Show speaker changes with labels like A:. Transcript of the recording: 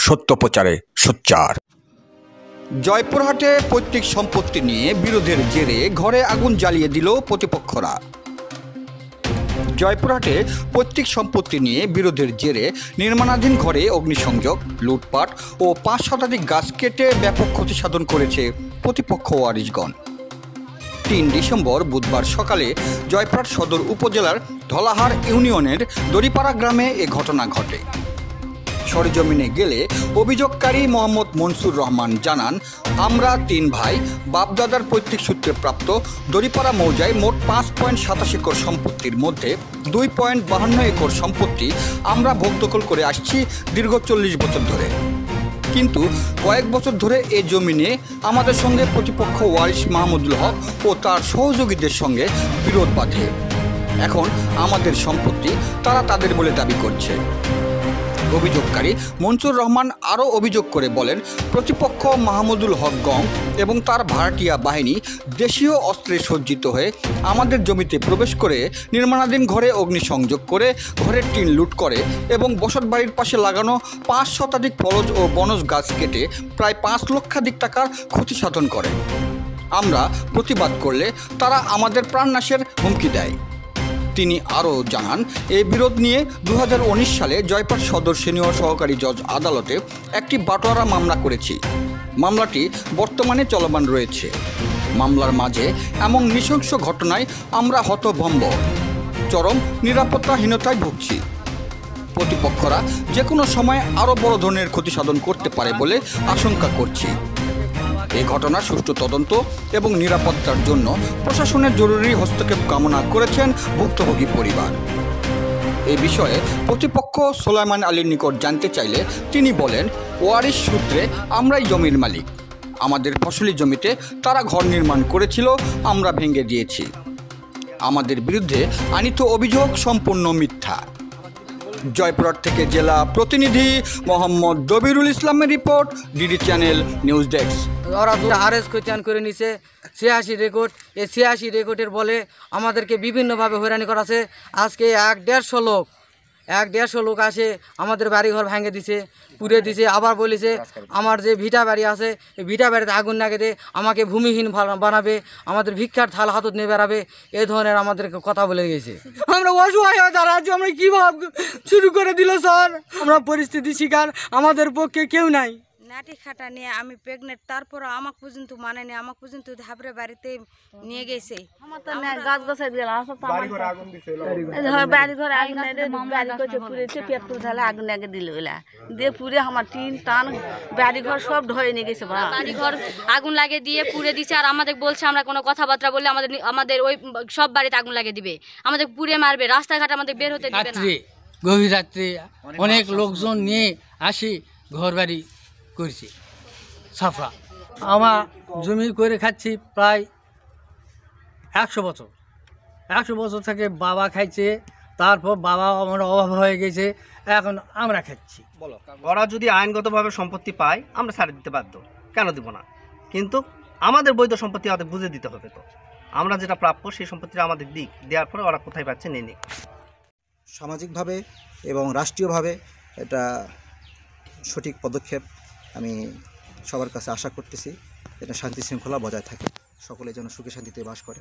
A: সত্য প্রচারে সোচ্চার।
B: জয়পুরহাটে পৈতৃক সম্পত্তি নিয়ে বিরোধের জেরে ঘরে আগুন জ্বালিয়ে দিল প্রতিপক্ষরা। জয়পুরহাটে পৈতৃক সম্পত্তি নিয়ে বিরোধের জেরে নির্মাণাধীন ঘরে অগ্নিসংযোগ, লুটপাট ও ৫ শতাধিক গাছ কেটে ব্যাপক ক্ষতি সাধন করেছে প্রতিপক্ষ ওয়ারিশগণ। ৩ ডিসেম্বর বুধবার সকালে জয়পুরহাট সদর উপজেলার ধলাহার ইউনিয়নের দড়িপাড়া গ্রামে এ ঘটনা ঘটে। সরেজমিনে গেলে অভিযোগকারী মোহাম্মদ মনসুর রহমান জানান, আমরা ৩ ভাই বাপদাদার পৈতৃক সূত্রে প্রাপ্ত দড়িপাড়া মৌজায় মোট ৫.২৭ একর সম্পত্তির মধ্যে ২.৫২ একর সম্পত্তি আমরা ভোগদখল করে আসছি দীর্ঘ ৪০ বছর ধরে। কিন্তু কয়েক বছর ধরে এ জমি নিয়ে আমাদের সঙ্গে প্রতিপক্ষ ওয়ারিশ মাহমুদুল হক ও তার সহযোগীদের সঙ্গে বিরোধ বাধে। এখন আমাদের সম্পত্তি তারা তাদের বলে দাবি করছে। অভিযোগকারী মনসুর রহমান আরও অভিযোগ করে বলেন, প্রতিপক্ষ মাহমুদুল হক গং এবং তার ভাড়াটিয়া বাহিনী দেশীয় অস্ত্রে সজ্জিত হয়ে আমাদের জমিতে প্রবেশ করে নির্মাণাধীন ঘরে অগ্নিসংযোগ করে ঘরের টিন লুট করে এবং বসতবাড়ির পাশে লাগানো ৫ শতাধিক ফলজ ও বনজ গাছ কেটে প্রায় ৫ লক্ষাধিক টাকার ক্ষতি সাধন করে। আমরা প্রতিবাদ করলে তারা আমাদের প্রাণনাশের হুমকি দেয়। তিনি আরও জানান, এই বিরোধ নিয়ে ২০১৯ সালে জয়পুরহাট সদর সিনিয়র সহকারী জজ আদালতে একটি বাটোয়ারা মামলা করেছি। মামলাটি বর্তমানে চলমান রয়েছে। মামলার মাঝে এমন নৃশংস ঘটনায় আমরা হতভম্ব, চরম নিরাপত্তাহীনতায় ভুগছি। প্রতিপক্ষরা যে কোনো সময় আরও বড় ধরনের ক্ষতি সাধন করতে পারে বলে আশঙ্কা করছি। এই ঘটনার সুষ্ঠু তদন্ত এবং নিরাপত্তার জন্য প্রশাসনের জরুরি হস্তক্ষেপ কামনা করেছেন ভুক্তভোগী পরিবার। এই বিষয়ে প্রতিপক্ষ সোলাইমান আলীর নিকট জানতে চাইলে তিনি বলেন, ওয়ারিশ সূত্রে আমরাই জমির মালিক। আমাদের ফসলি জমিতে তারা ঘর নির্মাণ করেছিল, আমরা ভেঙে দিয়েছি। আমাদের বিরুদ্ধে আনীত অভিযোগ সম্পূর্ণ মিথ্যা। জয়পুরহাট থেকে জেলা প্রতিনিধি মোহাম্মদ দবিরুল ইসলামের report, DD channel news desk.
C: ওরা আরএস খতিয়ান করে নিছে ৮৬ রেকর্ড। এই ৮৬ রেকর্ডের বলে আমাদেরকে বিভিন্নভাবে হয়রানি করাছে। আজকে ১-১৫০ লোক আসে আমাদের বাড়িঘর ভেঙে দিছে, পুড়ে দিছে। আবার বলেছে আমার যে ভিটা বাড়ি আছে এই ভিটা বাড়িতে আগুন লাগিয়ে দে, আমাকে ভূমিহীন বানাবে, আমাদের ভিক্ষার থাল হাতত নিয়ে বেড়াবে, এই ধরনের আমাদেরকে কথা বলে গেছে। আমরা অসহায় হয়ে দাঁড়াচ্ছি, আমরা কীভাবে শুরু করে দিল স্যার। আমরা পরিস্থিতি শিকার, আমাদের পক্ষে কেউ নাই।
D: নাটি খাটা নিয়ে আমি প্রেগনেন্ট, তারপর আমাক পর্যন্ত মানেনি, আমাক পর্যন্ত ধাবরে বাড়িতে নিয়ে গেছে। আমার তো গাছ গাছাই দিল, বাড়ি ঘরে আগুন দিছে, বাড়ি ঘরে আগুন বাড়ি করছে পুড়েছে, পেট্রোল ঢালে আগুন আগে দিল, ওলা দিয়ে পুড়ে আমার টিন টান বাড়ি ঘর সব ধরে নিয়ে গেছে।
E: বাড়ি ঘর আগুন লাগিয়ে দিয়ে পুড়ে দিচ্ছে। আর আমাদের বলছে আমরা কোনো কথাবার্তা বললে আমাদের ওই সব বাড়িতে আগুন লাগিয়ে দিবে, আমাদের পুড়ে মারবে, রাস্তাঘাট আমাদের বের হতে দিবে না।
F: গভীর রাত্রে অনেক লোকজন নিয়ে আসি ঘর বাড়ি করছি সাফা। আমার জমি করে খাচ্ছি প্রায় ১০০ বছর থেকে বাবা খাইছে, তারপর বাবা আমার অভাব হয়ে গেছে, এখন আমরা খাচ্ছি।
G: ওরা যদি আইনগতভাবে সম্পত্তি পায় আমরা ছাড়ে দিতে বাধ্য, কেন দিব না? কিন্তু আমাদের বৈধ সম্পত্তি আমাদের বুঝে দিতে হবে। তো আমরা যেটা প্রাপ্য সেই সম্পত্তিটা আমাদের দিক, দেওয়ার পরে ওরা কোথায় পাচ্ছে নিয়ে নিক।
H: সামাজিকভাবে এবং রাষ্ট্রীয়ভাবে এটা সঠিক পদক্ষেপ। আমি সবার কাছে আশা করতেছি যেন শান্তি শৃঙ্খলা বজায় থাকে, সকলে যেন সুখে শান্তিতে বাস করে।